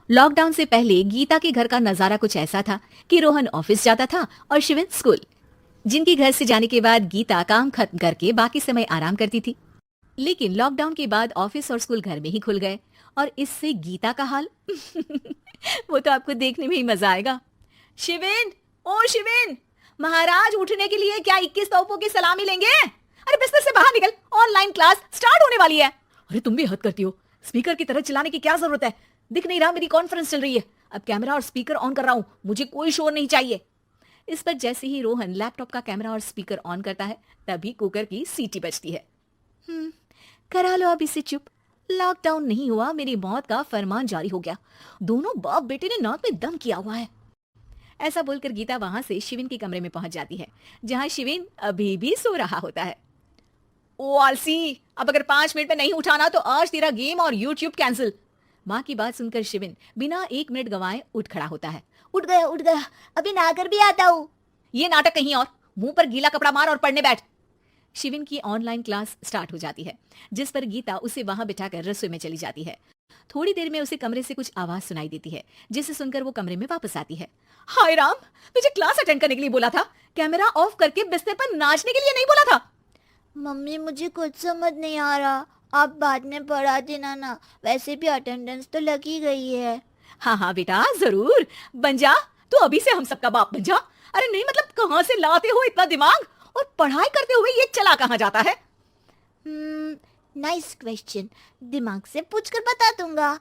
Lockdown से पहले गीता के घर का नजारा कुछ ऐसा था कि रोहन ऑफिस जाता था और शिविन स्कूल। जिनके घर से जाने के बाद गीता काम खत्म करके बाकी समय आराम करती थी। लेकिन लॉकडाउन के बाद ऑफिस और स्कूल घर में ही खुल गए और इससे गीता का हाल वो तो आपको देखने में ही मजा आएगा। शिविन, ओ शिविन, महाराज उठने के लिए क्या 21 तोपों की सलामी लेंगे? अरे बिस्तर से बाहर निकल, ऑनलाइन क्लास स्टार्ट होने वाली है। अरे तुम भी हद करती हो, स्पीकर की तरह चिल्लाने की क्या जरूरत है? दिख नहीं रहा मेरी कॉन्फ्रेंस चल रही है। अब कैमरा और स्पीकर ऑन कर रहा हूं, मुझे कोई शोर नहीं चाहिए। इस पर जैसे ही रोहन लैपटॉप का कैमरा और स्पीकर ऑन करता है तभी कुकर की सीटी बजती है। करा लो अब इसे चुप। लॉकडाउन नहीं हुआ, मेरी मौत का फरमान जारी हो गया। दोनों बाप बेटे ने नाक में दम किया हुआ है। ऐसा बोलकर गीता वहां से शिविन के कमरे में पहुंच जाती है, जहां शिविन अभी भी सो रहा होता है। ओ आलसी, अब अगर 5 मिनट में नहीं उठाना तो आज तेरा गेम और यूट्यूब कैंसिल। माँ की बात सुनकर शिविन बिना 1 मिनट गंवाए उठ खड़ा होता है। उठ गया, अभी नहाकर भी आता हूँ। ये नाटक कहीं और, मुंह पर गीला कपड़ा मार और पढ़ने बैठ। शिविन की ऑनलाइन क्लास स्टार्ट हो जाती है, जिस पर गीता उसे वहां बिठाकर रसोई में चली जाती है। थोड़ी देर में उसे कमरे से कुछ आवाज सुनाई देती है, जिसे सुनकर वो कमरे में वापस आती है। हाय राम, तुझे क्लास अटेंड करने के लिए बोला था, कैमरा ऑफ करके बिस्तर पर नाचने के लिए नहीं बोला था। मम्मी मुझे कुछ समझ नहीं आ रहा, आप बाद में पढ़ा देना ना, वैसे भी अटेंडेंस तो लगी गई है। हाँ बेटा, जरूर बन जा, तू अभी से हम सबका बाप बन जा। अरे नहीं मतलब कहाँ से लाते हो इतना दिमाग, और पढ़ाई करते हुए ये चला कहाँ जाता है? नाइस क्वेश्चन, दिमाग से पूछकर बता दूंगा।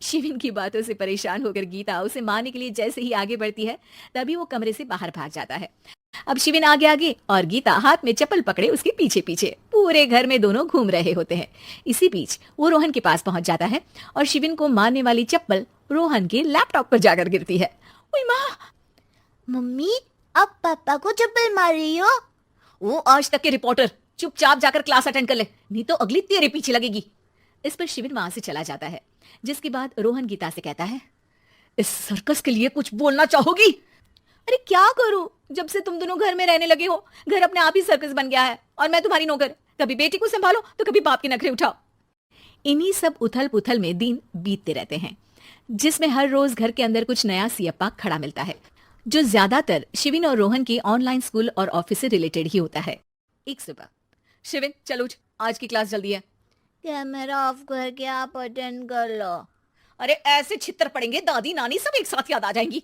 शिविन की बातों से परेशान होकर गीता उसे मारने के लिए जैसे ही आगे बढ़ती है तभी वो कमरे से बाहर भाग जाता है। अब शिविन आगे आगे और गीता हाथ में चप्पल पकड़े उसके पीछे पीछे। पूरे घर में दोनों घूम रहे होते हैं। इसी बीच वो रोहन के पास पहुंच जाता है और शिविन को मारने वाली चप्पल रोहन के लैपटॉप पर जाकर गिरती है। ओए माँ! मम्मी, अब पापा को चप्पल मार रही हो? वो आज तक के रिपोर्टर, चुपचाप जाकर क्लास अटेंड कर ले, नहीं तो अगली तेरे पीछे लगेगी। इस पर शिविन वहां से चला जाता है, जिसके बाद रोहन गीता से कहता है, इस सर्कस के लिए कुछ बोलना चाहोगी? अरे क्या करूं, जब से तुम दोनों घर में रहने लगे हो, घर अपने आप ही सर्कस बन गया है और मैं तुम्हारी नौकर। कभी बेटी को संभालो तो कभी बाप के नखरे उठाओ। इन्हीं सब उथल पुथल में दिन बीतते रहते हैं, जिसमें हर रोज घर के अंदर कुछ नया सियप्पा खड़ा मिलता है, जो ज्यादातर शिविन और रोहन के ऑनलाइन स्कूल और ऑफिस से रिलेटेड ही होता है। एक सुबह, शिविन चल उठ, आज की क्लास जल्दी है। कैमरा ऑफ करके आप अटेंड कर लो। अरे ऐसे छितर पड़ेंगे, दादी नानी सब एक साथ याद आ जाएंगी।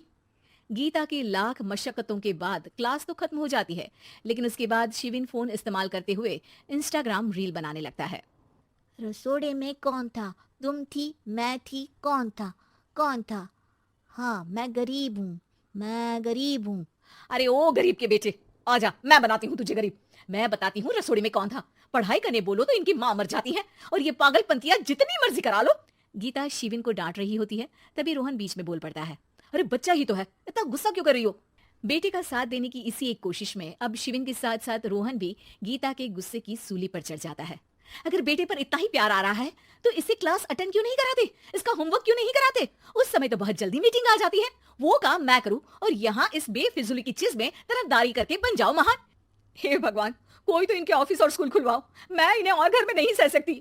गीता की लाख मशक्कतों के बाद क्लास तो खत्म हो जाती है, लेकिन उसके बाद शिविन फोन इस्तेमाल करते हुए इंस्टाग्राम रील बनाने लगता है। रसोड़े में कौन था? तुम थी, मैं थी, कौन था? हाँ, मैं गरीब हूँ। अरे ओ गरीब के बेटे, आजा, मैं बनाती हूँ तुझे गरीब। मैं बताती हूँ रसोड़ी में कौन था। पढ़ाई करने बोलो तो इनकी माँ मर जाती है, और ये पागलपंतियां जितनी मर्जी करा लो। गीता शिविन को डांट रही होती है, तभी रोहन बीच में बोल पड़ता है। अरे बच्चा ही तो है, इतना गुस्सा क्यों कर रही हो? बेटे का साथ देने की इसी एक कोशिश में अब शिविन के साथ साथ रोहन भी गीता के गुस्से की सूली पर चढ़ जाता है। अगर बेटे पर इतना ही प्यार आ रहा है तो इसे क्लास अटेंड क्यों नहीं कराते, इसका होमवर्क क्यों नहीं कराते? उस समय तो बहुत जल्दी मीटिंग आ जाती है, वो काम मैं करूं और यहाँ इस बेफिजुली की चीज में तरफदारी करके बन जाओ महान। हे भगवान, कोई तो इनके ऑफिस और स्कूल खुलवाओ, मैं इन्हें और घर में नहीं सह सकती।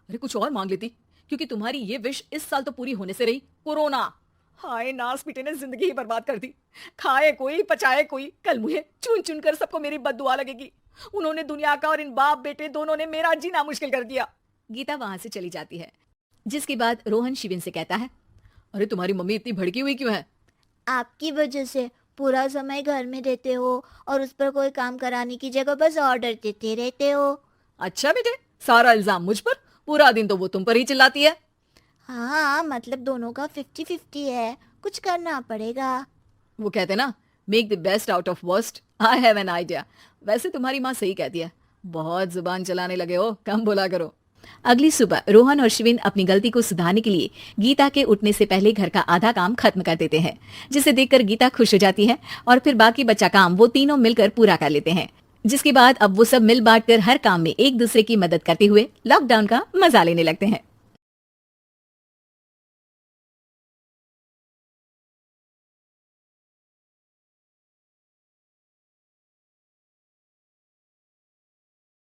अरे कुछ और मांग लेती, क्योंकि तुम्हारी ये विश इस साल तो पूरी होने से रही, कोरोना। हाय नास बेटे ने जिंदगी ही बर्बाद कर दी। खाए कोई पचाए कोई, कल मुझे चुन चुन कर सबको मेरी बद्दुआ लगेगी। उन्होंने दुनिया का और इन बाप बेटे दोनों ने मेरा जीना मुश्किल कर दिया। गीता वहां से चली जाती है, जिसके बाद रोहन शिविन से कहता है, अरे तुम्हारी मम्मी इतनी भड़की हुई क्यों है? आपकी वजह से पूरा समय घर में रहते हो और उस पर कोई काम कराने की जगह बस ऑर्डर देते रहते हो। अच्छा बेटे, सारा इल्जाम मुझ पर, पूरा दिन तो वो तुम पर ही चिल्लाती है। हाँ, मतलब दोनों का 50-50 है, कुछ करना पड़ेगा। वो कहते ना, make the best out of worst. I have an idea. वैसे तुम्हारी माँ सही कहती है, बहुत जुबान चलाने लगे हो, कम बोला करो। अगली सुबह रोहन और शिविन अपनी गलती को सुधारने के लिए गीता के उठने से पहले घर का आधा काम खत्म कर देते हैं, जिसे देखकर गीता खुश हो जाती है और फिर बाकी बचा काम वो तीनों मिलकर पूरा कर लेते हैं। जिसके बाद अब वो सब मिल बांट कर हर काम में एक दूसरे की मदद करते हुए लॉकडाउन का मजा लेने लगते हैं।